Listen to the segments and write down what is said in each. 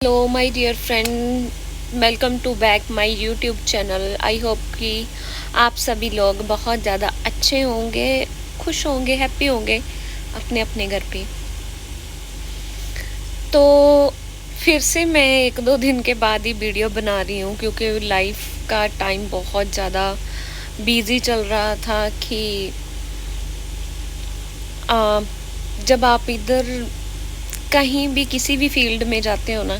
Hello my dear friend, welcome to back my YouTube channel. I hope कि आप सभी लोग बहुत ज़्यादा अच्छे होंगे, खुश होंगे, हैप्पी होंगे अपने अपने घर पे। तो फिर से मैं एक दो दिन के बाद ही वीडियो बना रही हूँ क्योंकि लाइफ का टाइम बहुत ज़्यादा बिजी चल रहा था कि आ, जब आप इधर कहीं भी किसी भी फील्ड में जाते हो ना,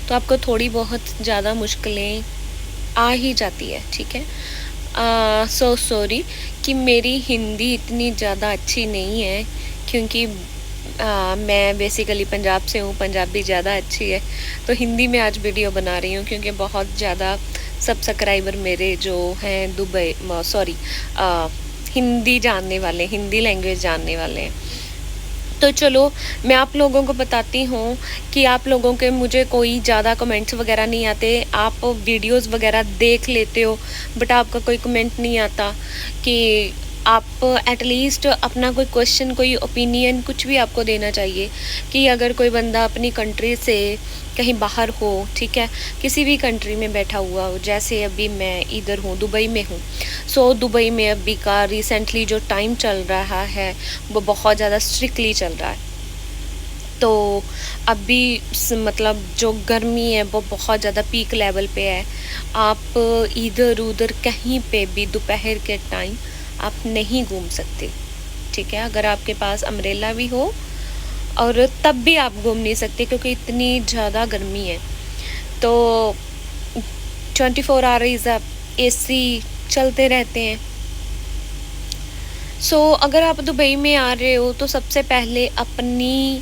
तो आपको थोड़ी बहुत ज़्यादा मुश्किलें आ ही जाती है। ठीक है, सो सॉरी कि मेरी हिंदी इतनी ज़्यादा अच्छी नहीं है क्योंकि मैं बेसिकली पंजाब से हूँ, पंजाबी ज़्यादा अच्छी है। तो हिंदी में आज वीडियो बना रही हूँ क्योंकि बहुत ज़्यादा सब्सक्राइबर मेरे जो हैं दुबई, सॉरी, हिंदी जानने वाले, हिंदी लैंग्वेज जानने वाले हैं। तो चलो मैं आप लोगों को बताती हूँ कि आप लोगों के मुझे कोई ज़्यादा कमेंट्स वगैरह नहीं आते। आप वीडियोस वगैरह देख लेते हो बट आपका कोई कमेंट नहीं आता कि आप एटलीस्ट अपना कोई क्वेश्चन, कोई ओपिनियन, कुछ भी आपको देना चाहिए कि अगर कोई बंदा अपनी कंट्री से कहीं बाहर हो, ठीक है, किसी भी कंट्री में बैठा हुआ हो, जैसे अभी मैं इधर हूँ, दुबई में हूँ। सो दुबई में अभी का रिसेंटली जो टाइम चल रहा है वो बहुत ज़्यादा स्ट्रिक्टली चल रहा है। तो अभी मतलब जो गर्मी है वो बहुत ज़्यादा पीक लेवल पे है। आप इधर उधर कहीं पे भी दोपहर के टाइम आप नहीं घूम सकते। ठीक है, अगर आपके पास अम्ब्रेला भी हो और तब भी आप घूम नहीं सकते क्योंकि इतनी ज़्यादा गर्मी है। तो 24 आवर्स आप एसी चलते रहते हैं। सो अगर आप दुबई में आ रहे हो तो सबसे पहले अपनी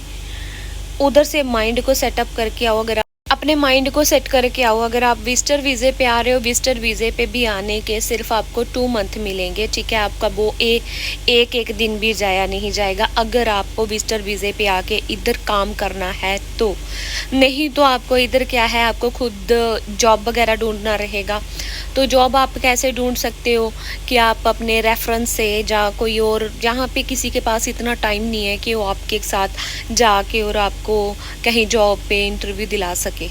उधर से माइंड को सेटअप करके आओ। अगर आप अपने माइंड को सेट करके आओ, अगर आप विजिटर वीज़े पे आ रहे हो, विजिटर वीज़े पे भी आने के सिर्फ आपको 2 मंथ मिलेंगे। ठीक है, आपका वो एक एक दिन भी जाया नहीं जाएगा अगर आपको विजिटर वीज़े पे आके इधर काम करना है तो। नहीं तो आपको इधर क्या है, आपको खुद जॉब वगैरह ढूंढना रहेगा। तो जॉब आप कैसे ढूंढ सकते हो कि आप अपने रेफरेंस से जा कोई और, जहाँ पे किसी के पास इतना टाइम नहीं है कि वो आपके साथ जाके और आपको कहीं जॉब पे इंटरव्यू दिला सके।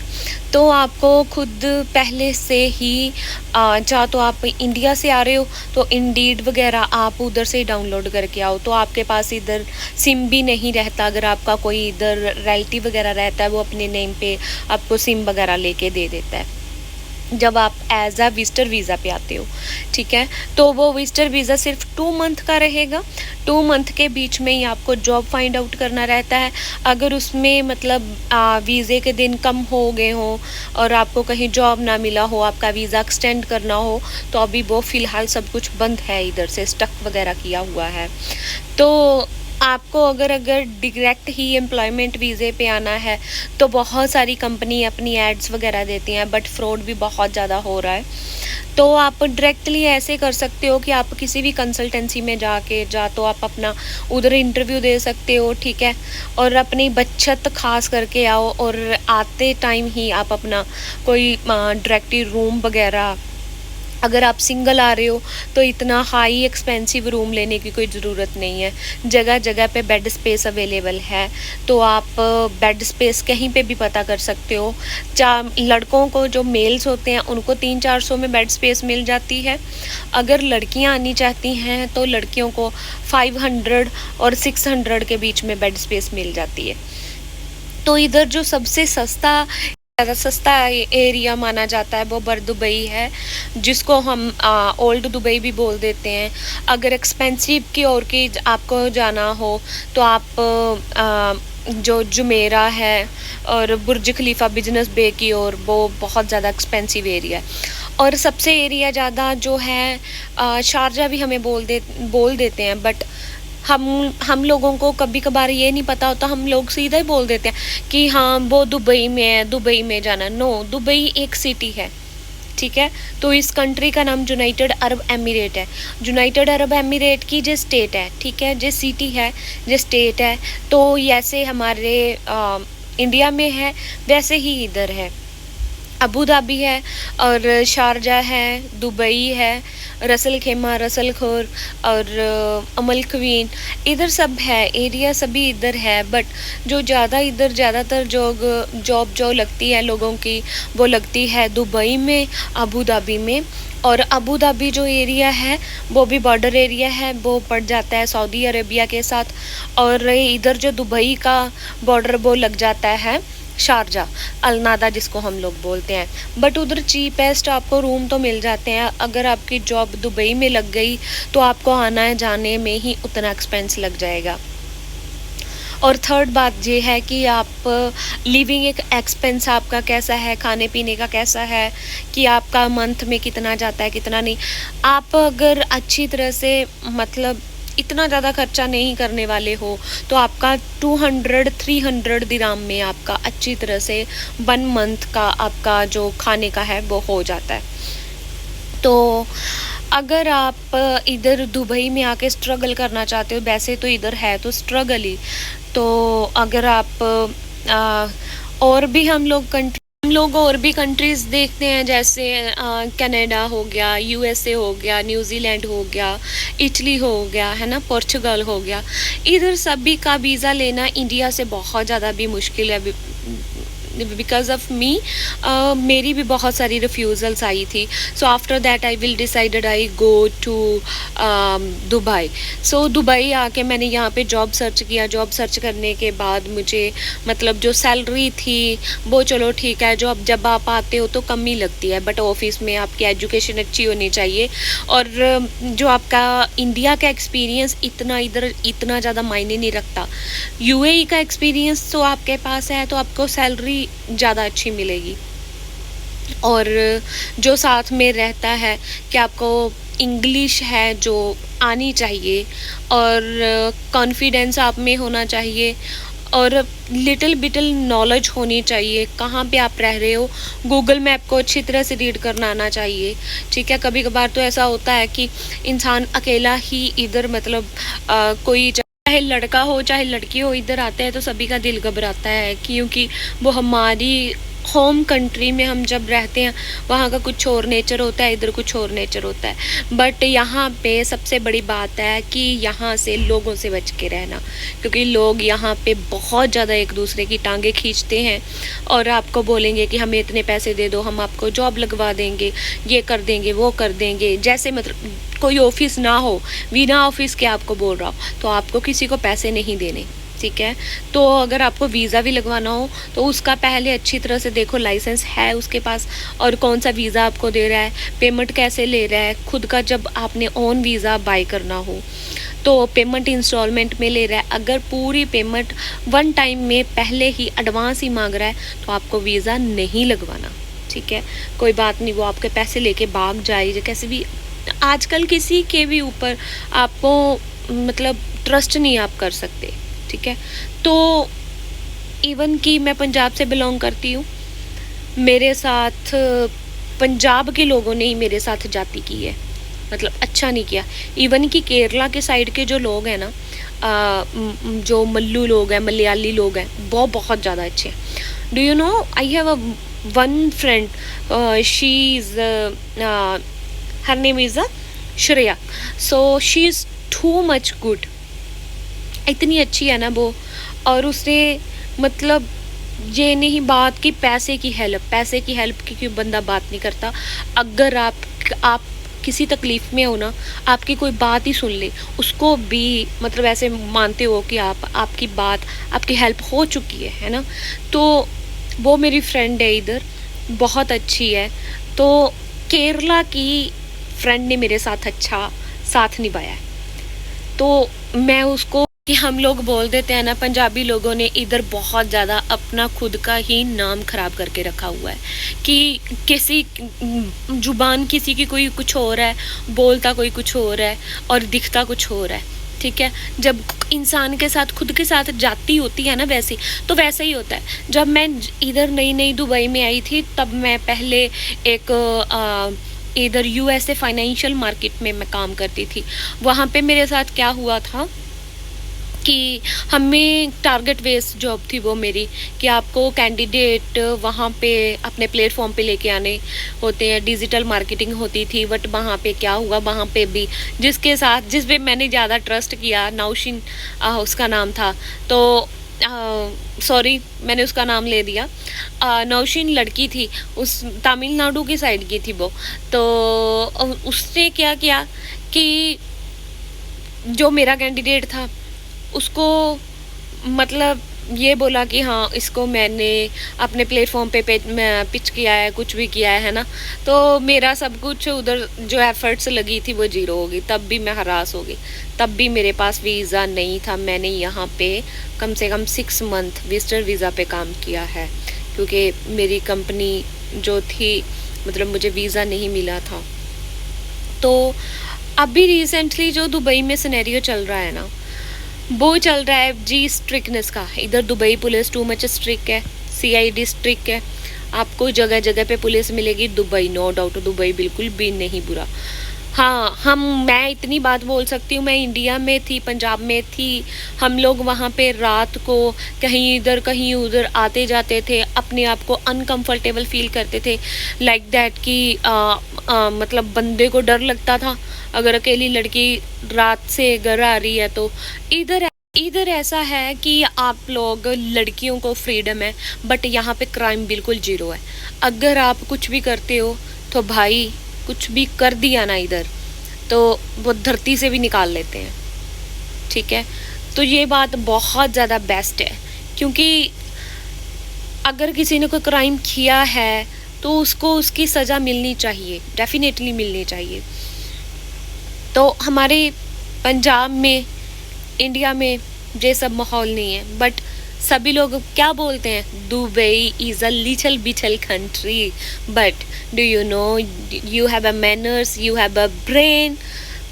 तो आपको खुद पहले से ही या तो आप इंडिया से आ रहे हो तो इंडीड वगैरह आप उधर से डाउनलोड करके आओ। तो आपके पास इधर सिम भी नहीं रहता, अगर आपका कोई इधर रिलेटिव वगैरह रहता है वो अपने नेम पे आपको सिम वगैरह लेके दे देता है जब आप एज अ विजिटर वीज़ा पे आते हो। ठीक है, तो वो विजिटर वीज़ा सिर्फ 2 मंथ का रहेगा। 2 मंथ के बीच में ही आपको जॉब फाइंड आउट करना रहता है। अगर उसमें मतलब वीज़े के दिन कम हो गए हों और आपको कहीं जॉब ना मिला हो, आपका वीज़ा एक्सटेंड करना हो, तो अभी वो फ़िलहाल सब कुछ बंद है, इधर से स्टक वगैरह किया हुआ है। तो आपको अगर अगर डायरेक्ट ही एम्प्लॉयमेंट वीज़े पे आना है तो बहुत सारी कंपनी अपनी एड्स वगैरह देती हैं बट फ्रॉड भी बहुत ज़्यादा हो रहा है। तो आप डायरेक्टली ऐसे कर सकते हो कि आप किसी भी कंसल्टेंसी में तो आप अपना उधर इंटरव्यू दे सकते हो। ठीक है, और अपनी बचत खास करके आओ और आते टाइम ही आप अपना कोई डायरेक्टली रूम वगैरह, अगर आप सिंगल आ रहे हो तो इतना हाई एक्सपेंसिव रूम लेने की कोई ज़रूरत नहीं है। जगह जगह पे बेड स्पेस अवेलेबल है, तो आप बेड स्पेस कहीं पे भी पता कर सकते हो। लड़कों को जो मेल्स होते हैं उनको 300-400 में बेड स्पेस मिल जाती है। अगर लड़कियां आनी चाहती हैं तो लड़कियों को 500 और 600 के बीच में बेड स्पेस मिल जाती है। तो इधर जो सबसे ज़्यादा सस्ता एरिया माना जाता है वो बर दुबई है, जिसको हम ओल्ड दुबई भी बोल देते हैं। अगर एक्सपेंसिव की ओर की आपको जाना हो तो आप जो जुमेरा है और बुर्ज खलीफा बिजनेस बे की ओर, वो बहुत ज़्यादा एक्सपेंसिव एरिया है। और सबसे एरिया ज़्यादा जो है शारजा भी हमें बोल देते हैं, बट हम लोगों को कभी कभार ये नहीं पता होता, हम लोग सीधा ही बोल देते हैं कि हाँ वो दुबई में है, दुबई में जाना। नो, दुबई एक सिटी है। ठीक है, तो इस कंट्री का नाम यूनाइटेड अरब एमिरेट है। यूनाइटेड अरब एमिरेट की जो स्टेट है, ठीक है, जो सिटी है, जो स्टेट है, तो जैसे हमारे इंडिया में है वैसे ही इधर है। अबू धाबी है और शारजा है, दुबई है, रसल खेमा, रसल खोर और अमल क्वीन, इधर सब है, एरिया सभी इधर है। बट जो ज़्यादा इधर ज़्यादातर जॉब जो लगती है लोगों की, वो लगती है दुबई में, अबू धाबी में। और अबू धाबी जो एरिया है वो भी बॉर्डर एरिया है, वो पड़ जाता है सऊदी अरेबिया के साथ। और इधर जो दुबई का बॉर्डर वो लग जाता है शारजा, अलनादा जिसको हम लोग बोलते हैं। बट उधर चीपेस्ट आपको रूम तो मिल जाते हैं। अगर आपकी जॉब दुबई में लग गई तो आपको आना जाने में ही उतना एक्सपेंस लग जाएगा। और थर्ड बात ये है कि आप लिविंग एक एक्सपेंस आपका कैसा है, खाने पीने का कैसा है, कि आपका मंथ में कितना जाता है कितना नहीं। आप अगर अच्छी तरह से मतलब इतना ज़्यादा खर्चा नहीं करने वाले हो तो आपका 200-300 दिराम में आपका अच्छी तरह से 1 मंथ का आपका जो खाने का है वो हो जाता है। तो अगर आप इधर दुबई में आके स्ट्रगल करना चाहते हो, वैसे तो इधर है तो स्ट्रगल ही। तो अगर आप और भी हम लोग और भी कंट्रीज़ देखते हैं, जैसे कनाडा हो गया, यूएसए हो गया, न्यूजीलैंड हो गया, इटली हो गया, है ना, पोर्चुगल हो गया। इधर सभी का वीज़ा लेना इंडिया से बहुत ज़्यादा भी मुश्किल है। बिकॉज ऑफ मी मेरी भी बहुत सारी रिफ्यूज़ल्स आई थी। So after that I will decided I go to Dubai. So Dubai आके मैंने यहाँ पे जॉब सर्च किया। जॉब सर्च करने के बाद मुझे मतलब जो सैलरी थी वो चलो ठीक है, जब आप आते हो तो कम ही लगती है, बट ऑफिस में आपकी एजुकेशन अच्छी होनी चाहिए। और जो आपका इंडिया का एक्सपीरियंस इधर इतना ज़्यादा मायने नहीं रखता। यूएई का एक्सपीरियंस तो आपके पास है तो आपको सैलरी ज़्यादा अच्छी मिलेगी। और जो साथ में रहता है कि आपको इंग्लिश है जो आनी चाहिए, और कॉन्फिडेंस आप में होना चाहिए, और लिटिल बिटल नॉलेज होनी चाहिए कहाँ पे आप रह रहे हो। गूगल मैप को अच्छी तरह से रीड करना आना चाहिए, ठीक है। कभी कभार तो ऐसा होता है कि इंसान अकेला ही इधर मतलब कोई चाहे लड़का हो चाहे लड़की हो इधर आते हैं तो सभी का दिल घबराता है, क्योंकि वो हमारी होम कंट्री में हम जब रहते हैं वहाँ का कुछ और नेचर होता है, इधर कुछ और नेचर होता है। बट यहाँ पे सबसे बड़ी बात है कि यहाँ से लोगों से बच के रहना, क्योंकि लोग यहाँ पे बहुत ज़्यादा एक दूसरे की टांगे खींचते हैं और आपको बोलेंगे कि हमें इतने पैसे दे दो, हम आपको जॉब लगवा देंगे, ये कर देंगे, वो कर देंगे। जैसे मतलब कोई ऑफिस ना हो, बिना ऑफिस के आपको बोल रहा हो तो आपको किसी को पैसे नहीं देने, ठीक है। तो अगर आपको वीज़ा भी लगवाना हो तो उसका पहले अच्छी तरह से देखो लाइसेंस है उसके पास, और कौन सा वीज़ा आपको दे रहा है, पेमेंट कैसे ले रहा है। खुद का जब आपने ऑन वीज़ा बाय करना हो तो पेमेंट इंस्टॉलमेंट में ले रहा है। अगर पूरी पेमेंट 1 टाइम में पहले ही एडवांस ही मांग रहा है तो आपको वीज़ा नहीं लगवाना, ठीक है। कोई बात नहीं, वो आपके पैसे लेके भाग जाए कैसे भी। आजकल किसी के भी ऊपर आपको मतलब ट्रस्ट नहीं आप कर सकते, ठीक है। तो इवन कि मैं पंजाब से बिलोंग करती हूँ, मेरे साथ पंजाब के लोगों ने ही मेरे साथ जाति की है, मतलब अच्छा नहीं किया। इवन कि केरला के साइड के जो लोग हैं ना, जो मल्लू लोग हैं, मलयाली लोग हैं, वो बहुत ज़्यादा अच्छे हैं। Do you no, I have a one friend, she is her name is Shreya. So she is too much good, इतनी अच्छी है ना वो। और उसने मतलब ये नहीं बात कि पैसे की हेल्प की क्यों बंदा बात नहीं करता। अगर आप किसी तकलीफ़ में हो ना, आपकी कोई बात ही सुन ले, उसको भी मतलब ऐसे मानते हो कि आपकी बात आपकी हेल्प हो चुकी है ना। तो वो मेरी फ्रेंड है इधर, बहुत अच्छी है। तो केरला की फ्रेंड ने मेरे साथ अच्छा साथ निभाया है। तो मैं उसको कि हम लोग बोल देते हैं ना, पंजाबी लोगों ने इधर बहुत ज़्यादा अपना खुद का ही नाम ख़राब करके रखा हुआ है कि किसी जुबान किसी की कोई कुछ और है, बोलता कोई कुछ और है और दिखता कुछ और है, ठीक है। जब इंसान के साथ खुद के साथ जाती होती है ना वैसे, तो वैसा ही होता है। जब मैं इधर नई दुबई में आई थी तब मैं पहले एक इधर यूएसए फाइनेंशियल मार्केट में मैं काम करती थी। वहाँ पे मेरे साथ क्या हुआ था कि हमें टारगेट बेस्ड जॉब थी वो मेरी, कि आपको कैंडिडेट वहाँ पे अपने प्लेटफॉर्म पे लेके आने होते हैं, डिजिटल मार्केटिंग होती थी। बट वहाँ पे क्या हुआ, वहाँ पे भी जिस पे मैंने ज़्यादा ट्रस्ट किया, नौशीन उसका नाम था, तो सॉरी मैंने उसका नाम ले दिया। नौशीन लड़की थी, उस तमिलनाडु की साइड की थी वो। तो उसने क्या किया कि जो मेरा कैंडिडेट था उसको मतलब ये बोला कि हाँ इसको मैंने अपने प्लेटफॉर्म पे पिच किया है, कुछ भी किया है ना। तो मेरा सब कुछ उधर जो एफर्ट्स लगी थी वो जीरो हो गई। तब भी मैं हरास हो गई, तब भी मेरे पास वीज़ा नहीं था। मैंने यहाँ पे कम से कम 6 मंथ विजिटर वीज़ा पे काम किया है, क्योंकि मेरी कंपनी जो थी मतलब मुझे वीज़ा नहीं मिला था। तो अभी रिसेंटली जो दुबई में सिनेरियो चल रहा है ना, वो चल रहा है जी स्ट्रिक्टनेस का। इधर Dubai police too much strict है, सीआईडी स्ट्रिक्ट है, आपको जगह जगह पे पुलिस मिलेगी। दुबई नो डाउट, दुबई बिल्कुल भी नहीं बुरा। हाँ, मैं इतनी बात बोल सकती हूँ, मैं इंडिया में थी, पंजाब में थी, हम लोग वहाँ पे रात को कहीं इधर कहीं उधर आते जाते थे, अपने आप को अनकंफर्टेबल फील करते थे, लाइक दैट कि मतलब बंदे को डर लगता था अगर अकेली लड़की रात से घर आ रही है तो। इधर ऐसा है कि आप लोग लड़कियों को फ्रीडम है, बट यहाँ पे क्राइम बिल्कुल जीरो है। अगर आप कुछ भी करते हो तो भाई कुछ भी कर दिया ना इधर, तो वो धरती से भी निकाल लेते हैं, ठीक है। तो ये बात बहुत ज़्यादा बेस्ट है, क्योंकि अगर किसी ने कोई क्राइम किया है तो उसको उसकी सज़ा मिलनी चाहिए, डेफिनेटली मिलनी चाहिए। तो हमारे पंजाब में, इंडिया में ये सब माहौल नहीं है। बट सभी लोग क्या बोलते हैं, Dubai is a little bittle country, but do you know you have a manners, you have a brain.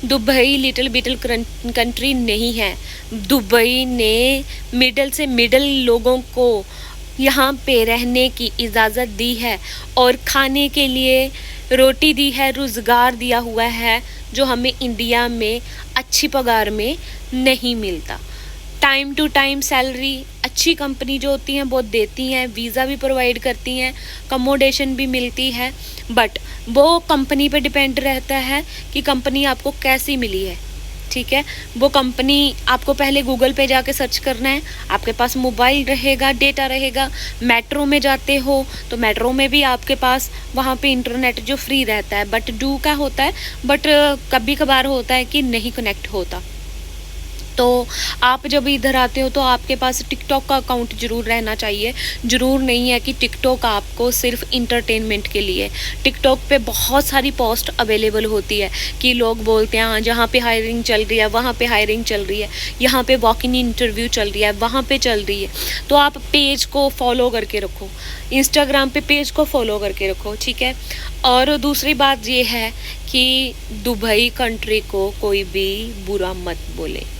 Dubai little bittle country नहीं है। दुबई ने मिडल से मिडल लोगों को यहाँ पे रहने की इजाज़त दी है, और खाने के लिए रोटी दी है, रोज़गार दिया हुआ है, जो हमें इंडिया में अच्छी पगार में नहीं मिलता। टाइम टू टाइम सैलरी अच्छी कंपनी जो होती हैं वो देती हैं, वीज़ा भी प्रोवाइड करती हैं, कमोडेशन भी मिलती है। बट वो कंपनी पे डिपेंड रहता है कि कंपनी आपको कैसी मिली है, ठीक है। वो कंपनी आपको पहले गूगल पे जाके सर्च करना है, आपके पास मोबाइल रहेगा, डेटा रहेगा। मेट्रो में जाते हो तो मेट्रो में भी आपके पास वहाँ पे इंटरनेट जो फ्री रहता है, बट डू का होता है, बट कभी कभार होता है कि नहीं कनेक्ट होता। तो आप जब इधर आते हो तो आपके पास टिकटॉक का अकाउंट ज़रूर रहना चाहिए। ज़रूर नहीं है कि टिकटॉक आपको सिर्फ इंटरटेनमेंट के लिए। टिकटॉक पे बहुत सारी पोस्ट अवेलेबल होती है कि लोग बोलते हैं हाँ जहाँ पे हायरिंग चल रही है वहाँ पे हायरिंग चल रही है, यहाँ पे वॉक इन इंटरव्यू चल रही है, वहाँ पे चल रही है। तो आप पेज को फॉलो करके रखो, इंस्टाग्राम पे पेज को फॉलो करके रखो, ठीक है। और दूसरी बात ये है कि दुबई कंट्री को कोई भी बुरा मत बोले।